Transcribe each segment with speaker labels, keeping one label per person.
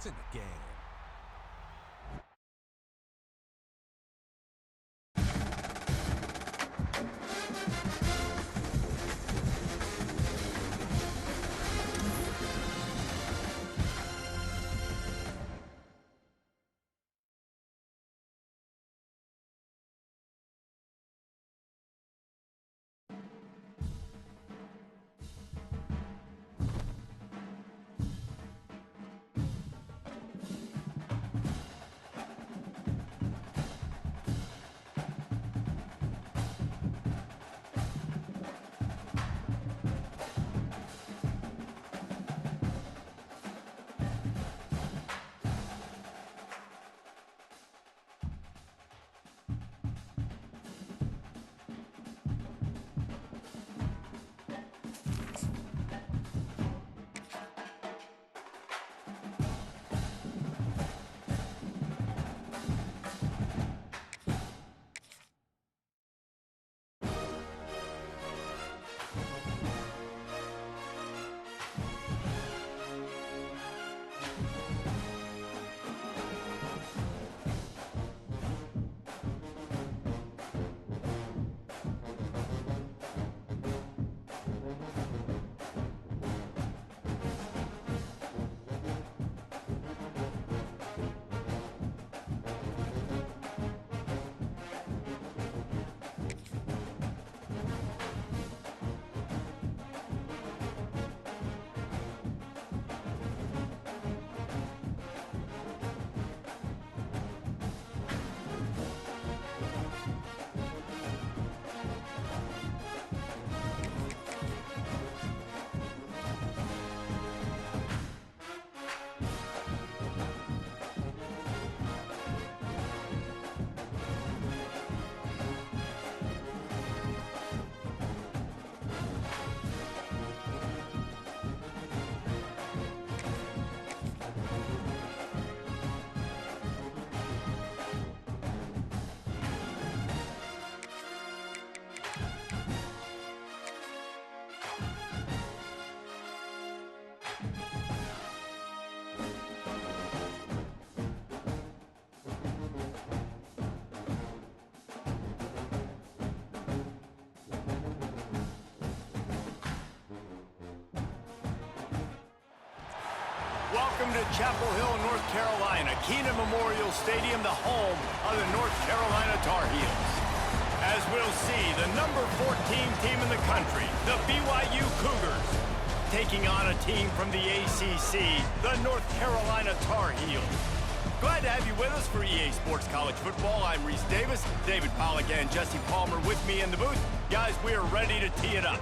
Speaker 1: points in the game.
Speaker 2: Welcome to Chapel Hill, North Carolina, Keenan Memorial Stadium, the home of the North Carolina Tar Heels. As we'll see, the number 14 team in the country, the BYU Cougars, taking on a team from the ACC, the North Carolina Tar Heels. Glad to have you with us for EA Sports College Football. I'm Reese Davis, David Pollack and Jesse Palmer with me in the booth. Guys, we are ready to tee it up.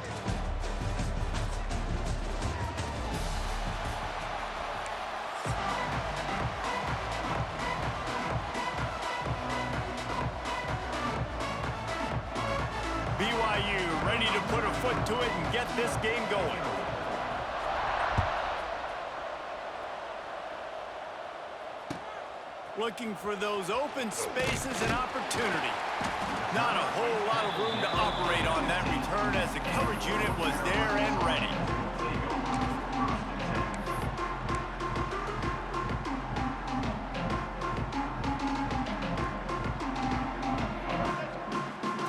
Speaker 2: BYU ready to put a foot to it and get this game going. Looking for those open spaces and opportunity. Not a whole lot of room to operate on that return as the coverage unit was there and ready.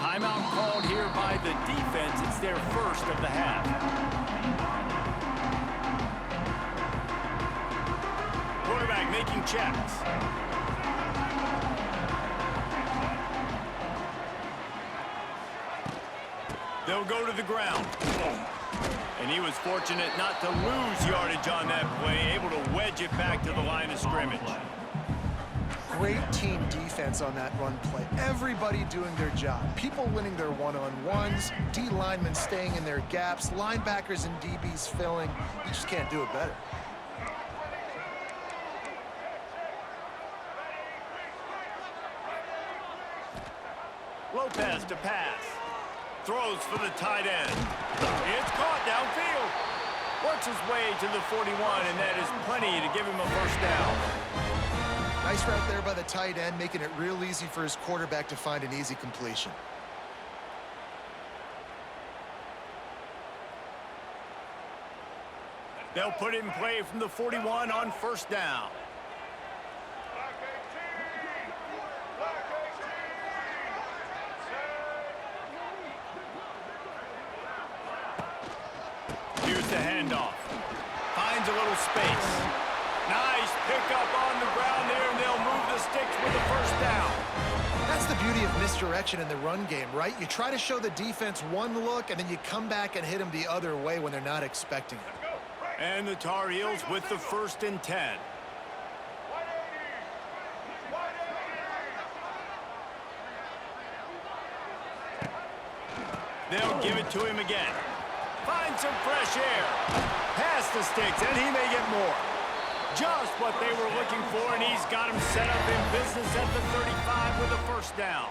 Speaker 2: Timeout called here by the defense. It's their first of the half. Quarterback making checks. They'll go to the ground. And he was fortunate not to lose yardage on that play, able to wedge it back to the line of scrimmage.
Speaker 3: Great team defense on that run play. Everybody doing their job. People winning their one-on-ones, D linemen staying in their gaps, linebackers and DBs filling. You just can't do it better.
Speaker 2: Lopez to pass. Throws for the tight end. It's caught downfield. Works his way to the 41, and that is plenty to give him a first down.
Speaker 3: Nice right there by the tight end, making it real easy for his quarterback to find an easy completion.
Speaker 2: They'll put it in play from the 41 on first down. Here's the handoff. Finds a little space. Nice pickup on the ground there, and they'll move the sticks with the first down.
Speaker 3: That's the beauty of misdirection in the run game, right? You try to show the defense one look, and then you come back and hit them the other way when they're not expecting it.
Speaker 2: And the Tar Heels with the 1st and 10. They'll give it to him again. Find some fresh air. Pass the sticks, and he may get more. Just what they were looking for, and he's got him set up in business at the 35 with a first down.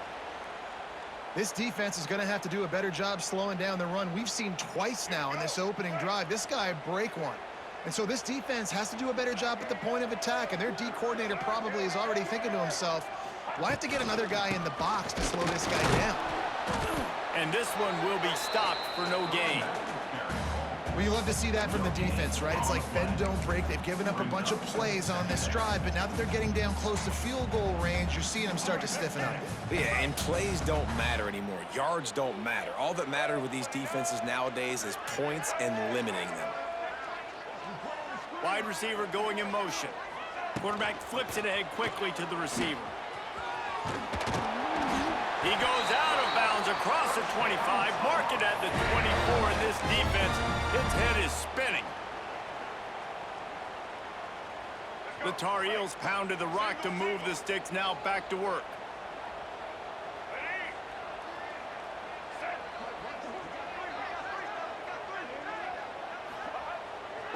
Speaker 3: This defense is going to have to do a better job slowing down the run. We've seen twice now in this opening drive. This guy break one. And so this defense has to do a better job at the point of attack, and their D coordinator probably is already thinking to himself, well, I have to get another guy in the box to slow this guy down.
Speaker 2: And this one will be stopped for no gain.
Speaker 3: Well, you love to see that from the defense, right? It's like bend, don't break. They've given up a bunch of plays on this drive, but now that they're getting down close to field goal range, you're seeing them start to stiffen up.
Speaker 1: Yeah, and plays don't matter anymore. Yards don't matter. All that matters with these defenses nowadays is points and limiting them.
Speaker 2: Wide receiver going in motion. Quarterback flips it ahead quickly to the receiver. He goes out of bounds across the 25, mark it at the 24, and this defense, its head is spinning. The Tar Heels pounded the rock to move the sticks, now back to work.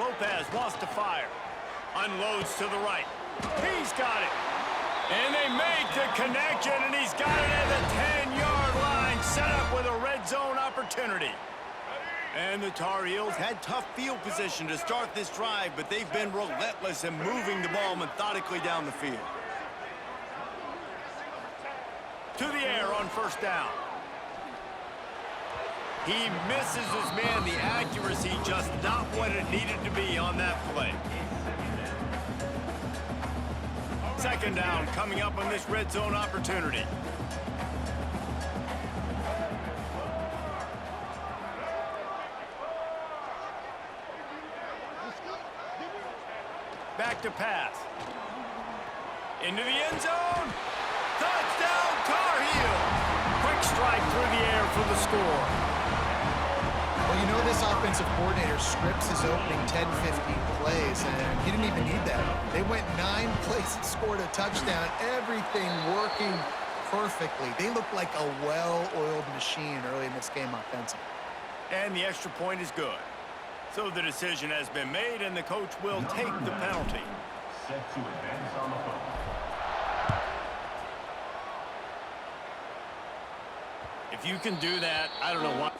Speaker 2: Lopez wants to fire. Unloads to the right. He's got it. And they make the connection, and he's got it at the 10-yard line, set up with a red zone opportunity. And the Tar Heels had tough field position to start this drive, but they've been relentless in moving the ball methodically down the field. To the air on first down. He misses his man. The accuracy just not what it needed to be on that play. Second down coming up on this red zone opportunity. Back to pass. Into the end zone. Touchdown, Tar Heels. Quick strike through the air for the score.
Speaker 3: Well, you know this offensive coordinator scripts his opening 10, 15 plays, and he didn't even need that. They went 9 plays and scored a touchdown, everything working perfectly. They look like a well-oiled machine early in this game offensively.
Speaker 2: And the extra point is good. So the decision has been made, and the coach will take the penalty.
Speaker 4: Set to advance on the phone.
Speaker 2: If you can do that, I don't know what.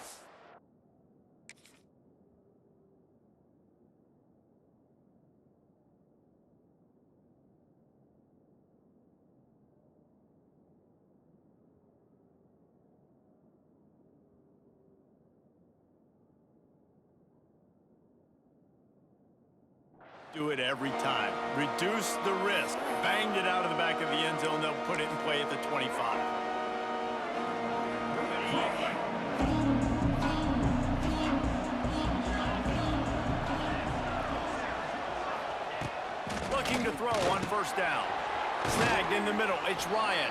Speaker 2: Do it every time. Reduce the risk. Banged it out of the back of the end zone. They'll put it in play at the 25. Looking to throw on first down. Snagged in the middle. It's Ryan.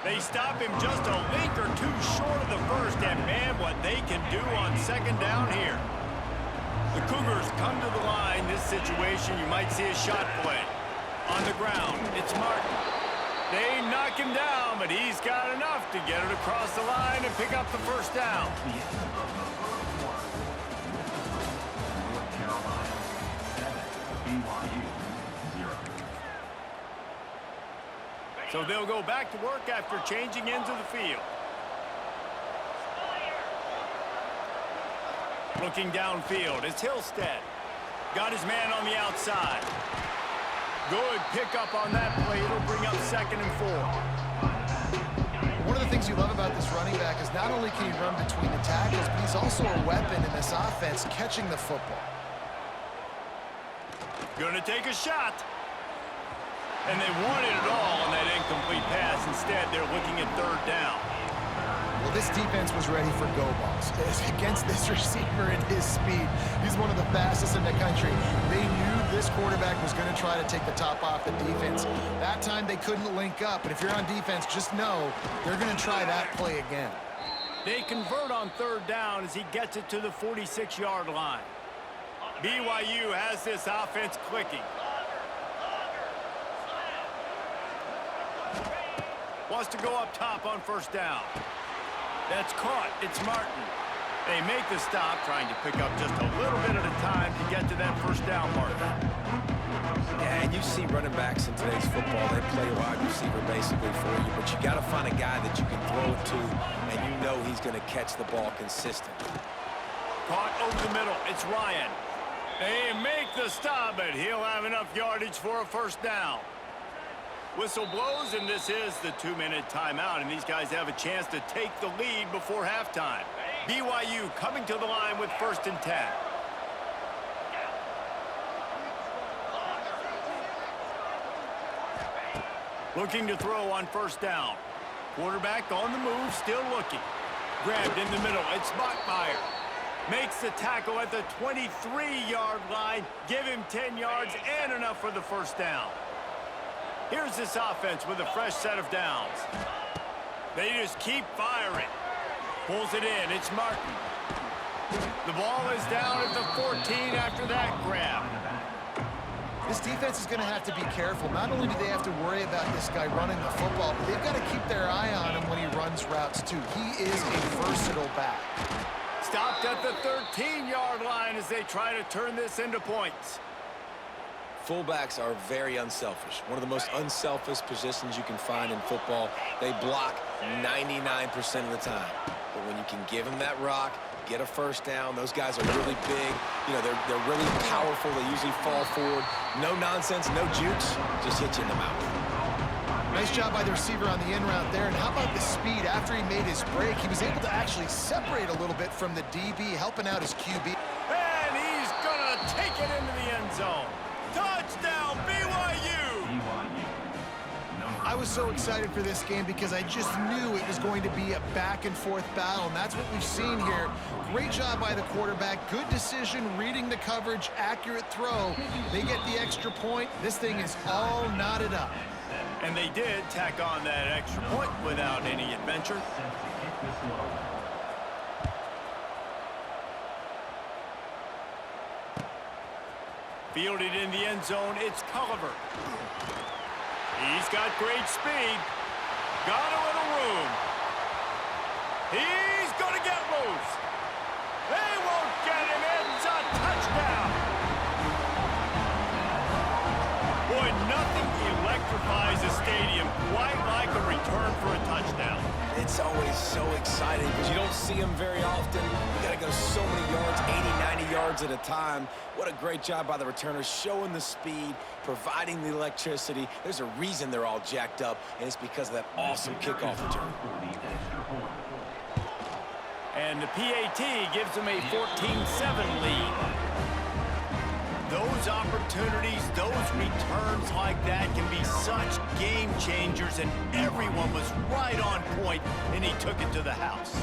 Speaker 2: They stop him just a link or two short of the first, and man, what they can do on second down here. The Cougars come to the line. This situation, you might see a shot play. On the ground, it's Martin. They knock him down, but he's got enough to get it across the line and pick up the first down.
Speaker 4: North Carolina 7, BYU 0.
Speaker 2: So they'll go back to work after changing into the field. Looking downfield, it's Hillstead. Got his man on the outside. Good pickup on that play. It'll bring up 2nd and 4.
Speaker 3: One of the things you love about this running back is not only can he run between the tackles, but he's also a weapon in this offense, catching the football.
Speaker 2: Gonna take a shot. And they wanted it all on that incomplete pass. Instead, they're looking at 3rd down.
Speaker 3: Well, this defense was ready for go balls. Against this receiver and his speed, he's one of the fastest in the country. They knew this quarterback was going to try to take the top off the defense. That time they couldn't link up, and if you're on defense, just know they're going to try that play again.
Speaker 2: They convert on third down as he gets it to the 46-yard line. BYU has this offense clicking. Wants to go up top on first down. That's caught. It's Martin. They make the stop, trying to pick up just a little bit at a time to get to that first down marker.
Speaker 1: Yeah, and you see running backs in today's football, they play wide receiver basically for you, but you got to find a guy that you can throw it to, and you know he's going to catch the ball consistently.
Speaker 2: Caught over the middle. It's Ryan. They make the stop, but he'll have enough yardage for a first down. Whistle blows, and this is the 2-minute timeout, and these guys have a chance to take the lead before halftime. BYU coming to the line with 1st and 10. Looking to throw on first down. Quarterback on the move, still looking. Grabbed in the middle. It's Bachmeier. Makes the tackle at the 23-yard line. Give him 10 yards and enough for the first down. Here's this offense with a fresh set of downs. They just keep firing. Pulls it in. It's Martin. The ball is down at the 14 after that grab.
Speaker 3: This defense is going to have to be careful. Not only do they have to worry about this guy running the football, but they've got to keep their eye on him when he runs routes too. He is a versatile back.
Speaker 2: Stopped at the 13-yard line as they try to turn this into points.
Speaker 1: Fullbacks are very unselfish. One of the most unselfish positions you can find in football. They block 99% of the time. But when you can give them that rock, get a first down, those guys are really big. You know, they're really powerful. They usually fall forward. No nonsense, no jukes, just hit you in the mouth.
Speaker 3: Nice job by the receiver on the in route there. And how about the speed? After he made his break, he was able to actually separate a little bit from the DB, helping out his QB.
Speaker 2: And he's going to take it into the end zone. Touchdown, BYU!
Speaker 3: I was so excited for this game because I just knew it was going to be a back-and-forth battle, and that's what we've seen here. Great job by the quarterback. Good decision, reading the coverage, accurate throw. They get the extra point. This thing is all knotted up.
Speaker 2: And they did tack on that extra point without any adventure. Fielded in the end zone, it's Culliver. He's got great speed. Got a little room. He's going to get loose. They won't get him. It's a touchdown. Boy, nothing electrifies a stadium quite like a return for a touchdown.
Speaker 1: It's always so exciting because you don't see them very often. You got to go so many yards, 80, 90 yards at a time. What a great job by the returners, showing the speed, providing the electricity. There's a reason they're all jacked up, and it's because of that awesome kickoff return.
Speaker 2: And the PAT gives them a 14-7 lead. Those opportunities, those returns like that can be such game changers, and everyone was right on point, and he took it to the house.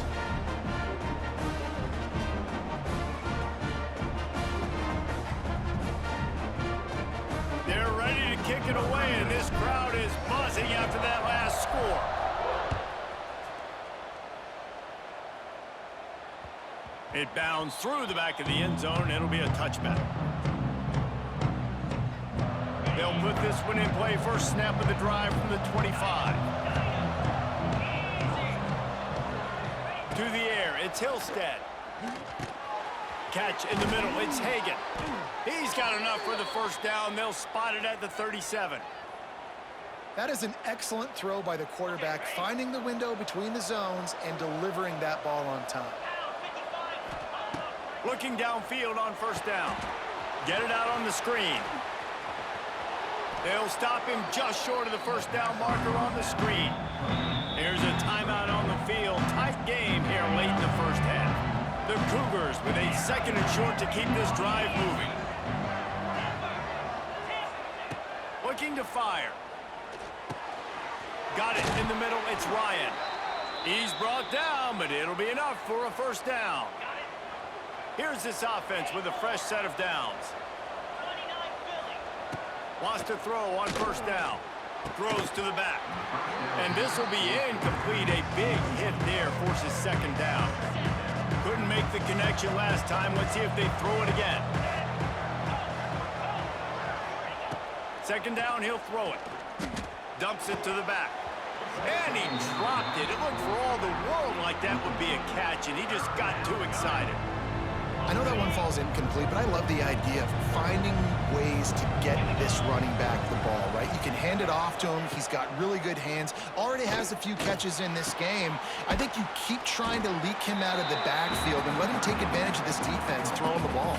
Speaker 2: They're ready to kick it away, and this crowd is buzzing after that last score. It bounds through the back of the end zone, and it'll be a touchback. They'll put this one in play. First snap of the drive from the 25. To the air, it's Hillstead. Catch in the middle, it's Hagan. He's got enough for the first down. They'll spot it at the 37.
Speaker 3: That is an excellent throw by the quarterback, finding the window between the zones and delivering that ball on time.
Speaker 2: Looking downfield on first down. Get it out on the screen. They'll stop him just short of the first down marker on the screen. Here's a timeout on the field. Tight game here late in the first half. The Cougars with a 2nd and short to keep this drive moving. Looking to fire. Got it in the middle. It's Ryan. He's brought down, but it'll be enough for a first down. Here's this offense with a fresh set of downs. Wants to throw on first down. Throws to the back. And this will be incomplete. A big hit there forces second down. Couldn't make the connection last time. Let's see if they throw it again. Second down, he'll throw it. Dumps it to the back. And he dropped it. It looked for all the world like that would be a catch, and he just got too excited.
Speaker 3: I know that one falls incomplete, but I love the idea of finding ways to get this running back the ball, right? You can hand it off to him. He's got really good hands. Already has a few catches in this game. I think you keep trying to leak him out of the backfield and let him take advantage of this defense throwing the ball.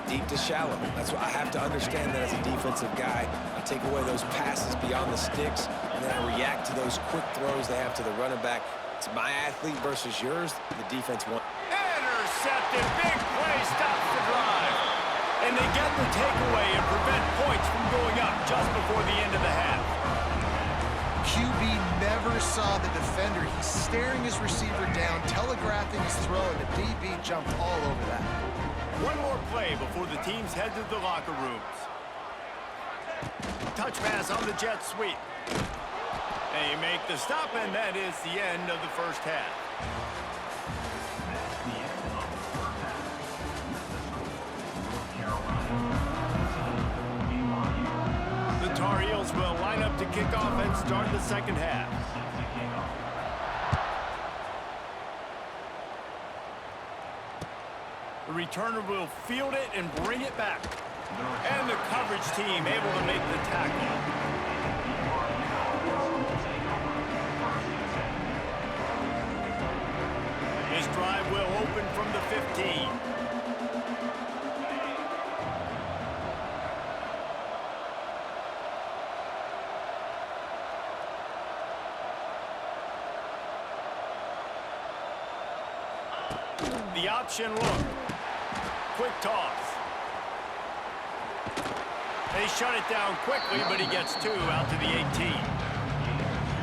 Speaker 1: Deep to shallow. That's what I have to understand that as a defensive guy. I take away those passes beyond the sticks, and then I react to those quick throws they have to the running back. It's my athlete versus yours. The defense won.
Speaker 2: Intercepted. Big play. Stops the drive. And they get the takeaway and prevent points from going up just before the end of the half.
Speaker 3: QB never saw the defender. He's staring his receiver down, telegraphing his throw, and the DB jumped all over that.
Speaker 2: One more play before the teams head to the locker rooms. Touch pass on the jet sweep. They make the stop, and that is the end of the first half. The Tar Heels will line up to kick off and start the second half. The returner will field it and bring it back. And the coverage team able to make the tackle. This drive will open from the 15. The option look. Quick toss. They shut it down quickly, but he gets two out to the 18.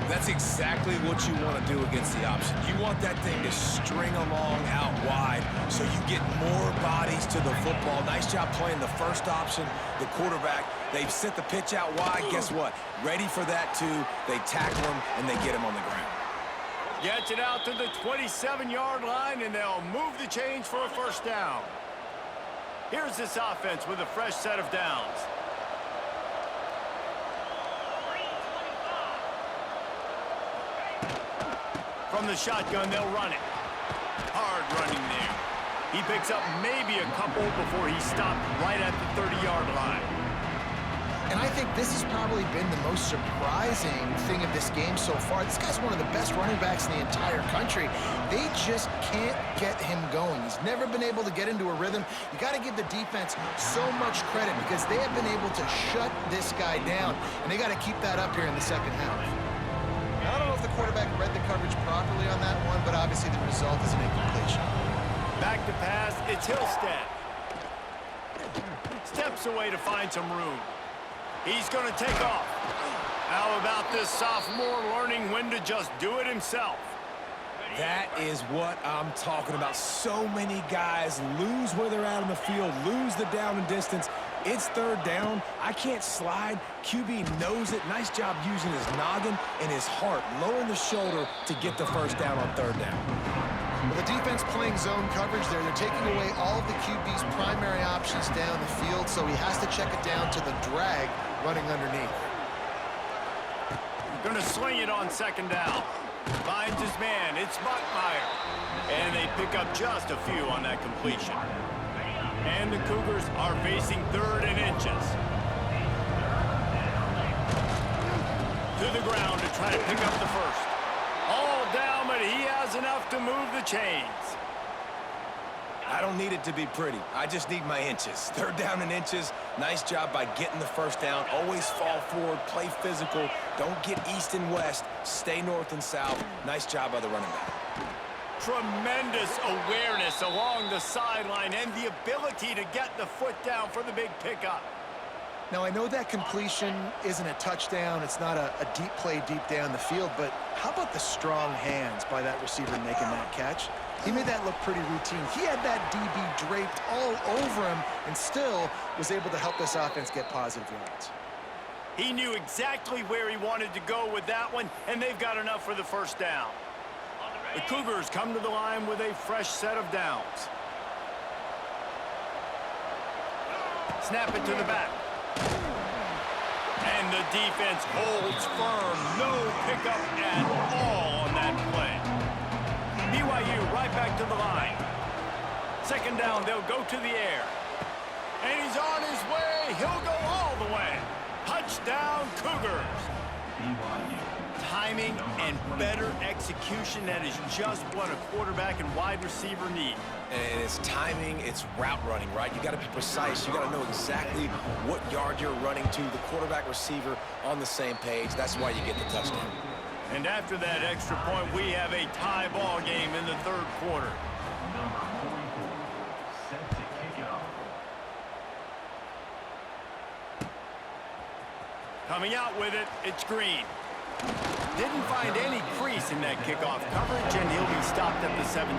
Speaker 1: That's exactly what you want to do against the option. You want that thing to string along out wide so you get more bodies to the football. Nice job playing the first option, the quarterback. They've sent the pitch out wide. Guess what? Ready for that too. They tackle him, and they get him on the ground.
Speaker 2: Gets it out to the 27-yard line, and they'll move the chains for a first down. Here's this offense with a fresh set of downs. From the shotgun, they'll run it. Hard running there. He picks up maybe a couple before he stopped right at the 30-yard line.
Speaker 3: And I think this has probably been the most surprising thing of this game so far. This guy's one of the best running backs in the entire country. They just can't get him going. He's never been able to get into a rhythm. You got to give the defense so much credit because they have been able to shut this guy down, and they got to keep that up here in the second half. Now, I don't know if the quarterback read the coverage properly on that one, but obviously the result is an incompletion.
Speaker 2: Back to pass, it's Hillstead. Steps away to find some room. He's going to take off. How about this sophomore learning when to just do it himself?
Speaker 1: That is what I'm talking about. So many guys lose where they're at on the field, lose the down and distance. It's third down. I can't slide. QB knows it. Nice job using his noggin and his heart, lowering the shoulder to get the first down on third down.
Speaker 3: Well, the defense playing zone coverage there. They're taking away all of the QB's primary options down the field, so he has to check it down to the drag running underneath.
Speaker 2: Going to swing it on second down. Finds his man. It's Buckmeyer. And they pick up just a few on that completion. And the Cougars are facing third and inches. To the ground to try to pick up the first. All down, but he has enough to move the chains.
Speaker 1: I don't need it to be pretty. I just need my inches. Third down and inches. Nice job by getting the first down. Always fall forward, play physical. Don't get east and west. Stay north and south. Nice job by the running back.
Speaker 2: Tremendous awareness along the sideline and the ability to get the foot down for the big pickup.
Speaker 3: Now, I know that completion isn't a touchdown. It's not a deep play deep down the field, but how about the strong hands by that receiver making that catch? He made that look pretty routine. He had that DB draped all over him and still was able to help this offense get positive yards.
Speaker 2: He knew exactly where he wanted to go with that one, and they've got enough for the first down. The Cougars come to the line with a fresh set of downs. Snap it to the back. And the defense holds firm. No pickup at all on that play. BYU right back to the line. Second down, they'll go to the air. And he's on his way. He'll go all the way. Touchdown, Cougars.
Speaker 4: BYU.
Speaker 2: Timing and better execution, that is just what a quarterback and wide receiver need.
Speaker 1: And it's timing, it's route running, right? You got to be precise. You got to know exactly what yard you're running to. The quarterback receiver on the same page. That's why you get the touchdown.
Speaker 2: And after that extra point, we have a tie ball game in the third quarter.
Speaker 4: Number 44, set to kick it off.
Speaker 2: Coming out with it, it's Green. Didn't find any crease in that kickoff coverage, and he'll be stopped at the 17.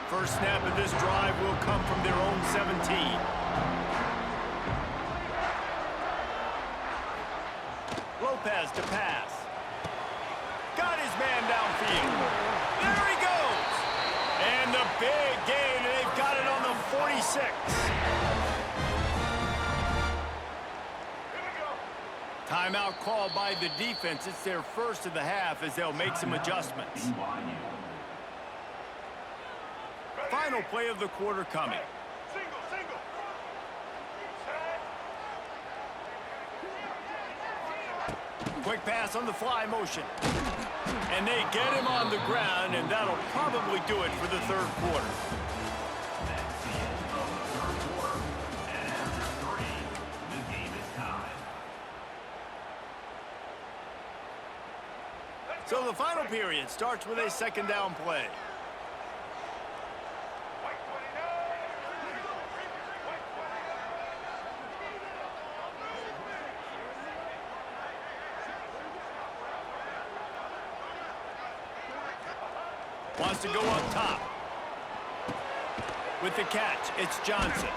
Speaker 2: First snap of this drive will come from their own 17. Lopez to pass. Got his man downfield. There he goes. And the big gain, and they've got it on the 46. Timeout called by the defense. It's their first of the half as they'll make some adjustments.
Speaker 4: BYU.
Speaker 2: Final play of the quarter coming. Quick pass on the fly motion. And they get him on the ground, and that'll probably do it for the third quarter.
Speaker 4: That's the end of the third quarter. And after 3, the game is tied.
Speaker 2: So the final period starts with a second down play. Wants to go up top. With the catch, it's Johnson.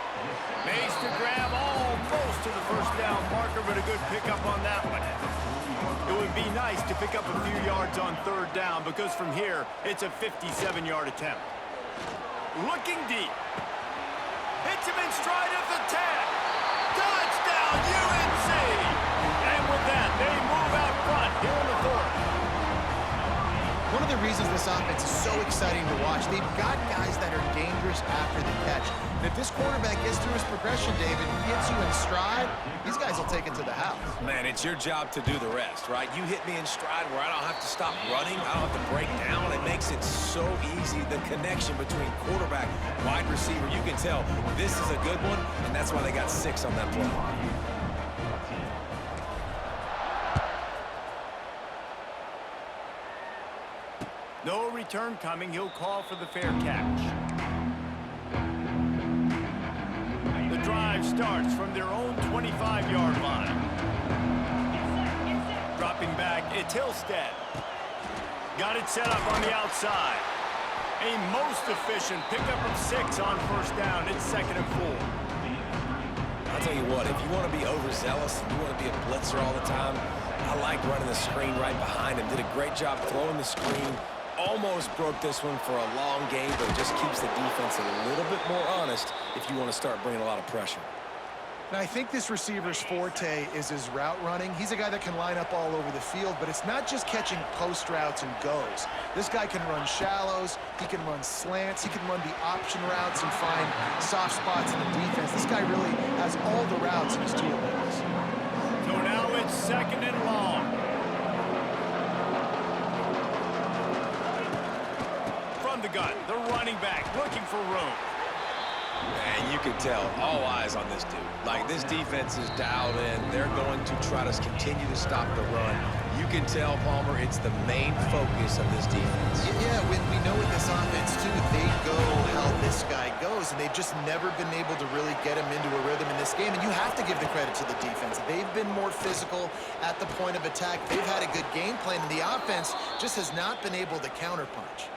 Speaker 2: Makes the grab almost to the first down marker, but a good pickup on that one. It would be nice to pick up a few yards on third down because from here, it's a 57-yard attempt. Looking deep. Hits him in stride at the 10. Touchdown, UNC! And with that, they move out front here in the fourth.
Speaker 3: One of the reasons this offense is so exciting to watch, they've got guys that are dangerous after the catch. And if this quarterback gets through his progression, David, hits you in stride, these guys will take it to the house.
Speaker 1: Man, it's your job to do the rest, right? You hit me in stride where I don't have to stop running. I don't have to break down. It makes it so easy. The connection between quarterback, wide receiver, you can tell this is a good one, and that's why they got 6 on that play.
Speaker 2: No return coming. He'll call for the fair catch. The drive starts from their own 25-yard line. Dropping back, it's Hillstead. Got it set up on the outside. A most efficient pickup of 6 on first down. It's 2nd and 4.
Speaker 1: I'll tell you what, if you want to be overzealous and you want to be a blitzer all the time, I like running the screen right behind him. Did a great job throwing the screen. Almost broke this one for a long game, but just keeps the defense a little bit more honest if you want to start bringing a lot of pressure.
Speaker 3: Now, I think this receiver's forte is his route running. He's a guy that can line up all over the field, but it's not just catching post routes and goes. This guy can run shallows, he can run slants, he can run the option routes and find soft spots in the defense. This guy really has all the routes in his toolbox.
Speaker 2: So now it's 2nd and long. The gun, the running back looking for room.
Speaker 1: And you can tell all eyes on this dude. Like, this defense is dialed in. They're going to try to continue to stop the run. You can tell, Palmer, it's the main focus of this defense.
Speaker 3: Yeah, when we know with this offense, too, they go how this guy goes, and they've just never been able to really get him into a rhythm in this game, and you have to give the credit to the defense. They've been more physical at the point of attack. They've had a good game plan, and the offense just has not been able to counterpunch.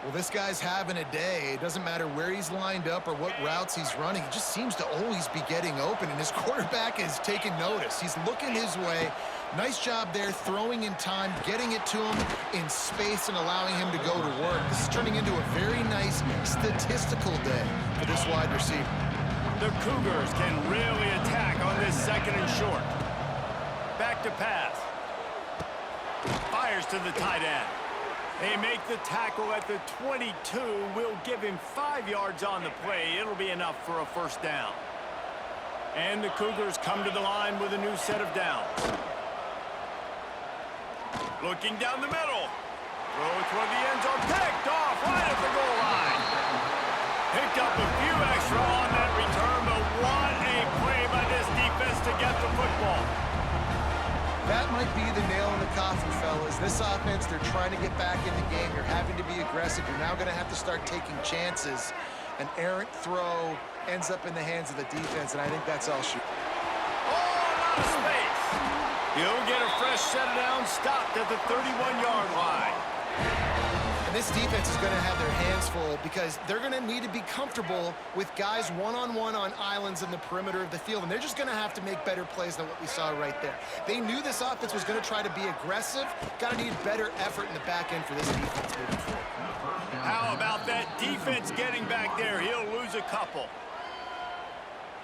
Speaker 3: Well, this guy's having a day. It doesn't matter where he's lined up or what routes he's running. He just seems to always be getting open, and his quarterback is taking notice. He's looking his way. Nice job there, throwing in time, getting it to him in space and allowing him to go to work. This is turning into a very nice statistical day for this wide receiver.
Speaker 2: The Cougars can really attack on this second and short. Back to pass. Fires to the tight end. They make the tackle at the 22. We'll give him 5 yards on the play. It'll be enough for a first down. And the Cougars come to the line with a new set of downs. Looking down the middle. Throw toward the end zone. Picked off right at the goal line. Picked up a few extra on that return, but what a play by this defense to get the football.
Speaker 3: That might be the nail in the coffin, fellas. This offense, they're trying to get back in the game. You're having to be aggressive. You're now going to have to start taking chances. An errant throw ends up in the hands of the defense, and I think that's all shoot.
Speaker 2: Oh, out of space. He'll get a fresh set down, stopped at the 31-yard line.
Speaker 3: And this defense is going to have their hands full because they're going to need to be comfortable with guys one-on-one on islands in the perimeter of the field, and they're just going to have to make better plays than what we saw right there. They knew this offense was going to try to be aggressive. Got to need better effort in the back end for this defense moving forward.
Speaker 2: How about that defense getting back there? He'll lose a couple.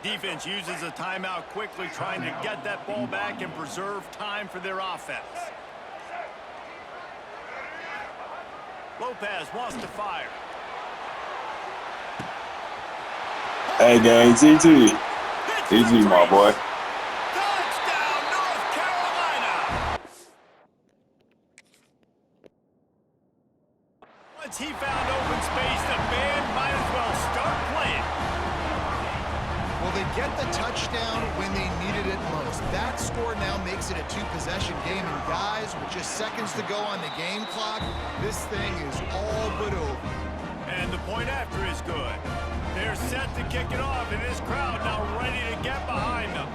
Speaker 2: Defense uses a timeout quickly, trying to get that ball back and preserve time for their offense. Lopez wants to fire.
Speaker 5: Hey, gang, TT. TT, my boy.
Speaker 2: Touchdown, North Carolina! Once he found open space, the band might as well start playing.
Speaker 3: Well, they get the touchdown when they needed it most. That score now makes it a 2-possession game, and guys, with just seconds to go on the game clock, this thing is all but over.
Speaker 2: And the point after is good. They're set to kick it off, and this crowd now ready to get behind them.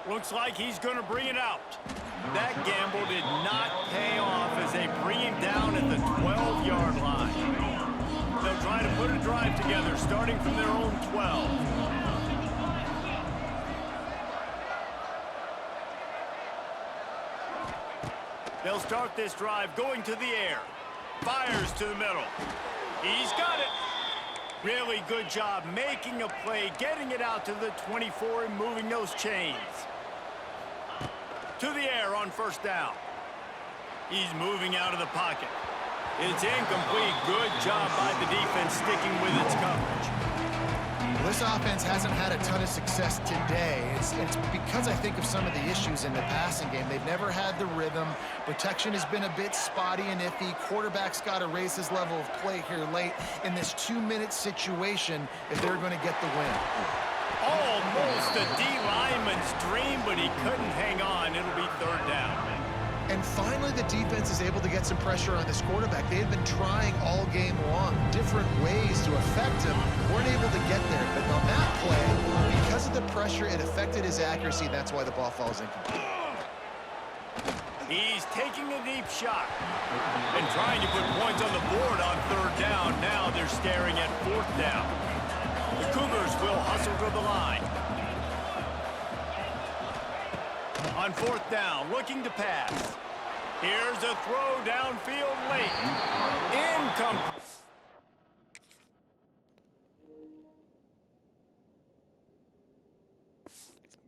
Speaker 2: Looks like he's going to bring it out. That gamble did not pay off as they bring him down at the 12-yard line. They'll try to put a drive together, starting from their own 12. They'll start this drive going to the air. Fires to the middle. He's got it. Really good job making a play, getting it out to the 24 and moving those chains. To the air on first down. He's moving out of the pocket. It's incomplete. Good job by the defense sticking with its coverage.
Speaker 3: Well, this offense hasn't had a ton of success today. It's because I think of some of the issues in the passing game. They've never had the rhythm. Protection has been a bit spotty and iffy. Quarterback's got to raise his level of play here late in this 2-minute situation if they're going to get the win.
Speaker 2: Almost a D lineman's dream, but he couldn't hang on. It'll be third down.
Speaker 3: And finally, the defense is able to get some pressure on this quarterback. They had been trying all game long, different ways to affect him. Weren't able to get there. But on that play, because of the pressure, it affected his accuracy. That's why the ball falls incomplete.
Speaker 2: He's taking a deep shot and trying to put points on the board on third down. Now they're staring at fourth down. The Cougars will hustle to the line. On fourth down, looking to pass. Here's a throw downfield late. Incomplete.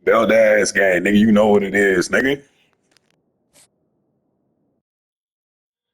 Speaker 5: Belt ass gang, nigga. You know what it is, nigga.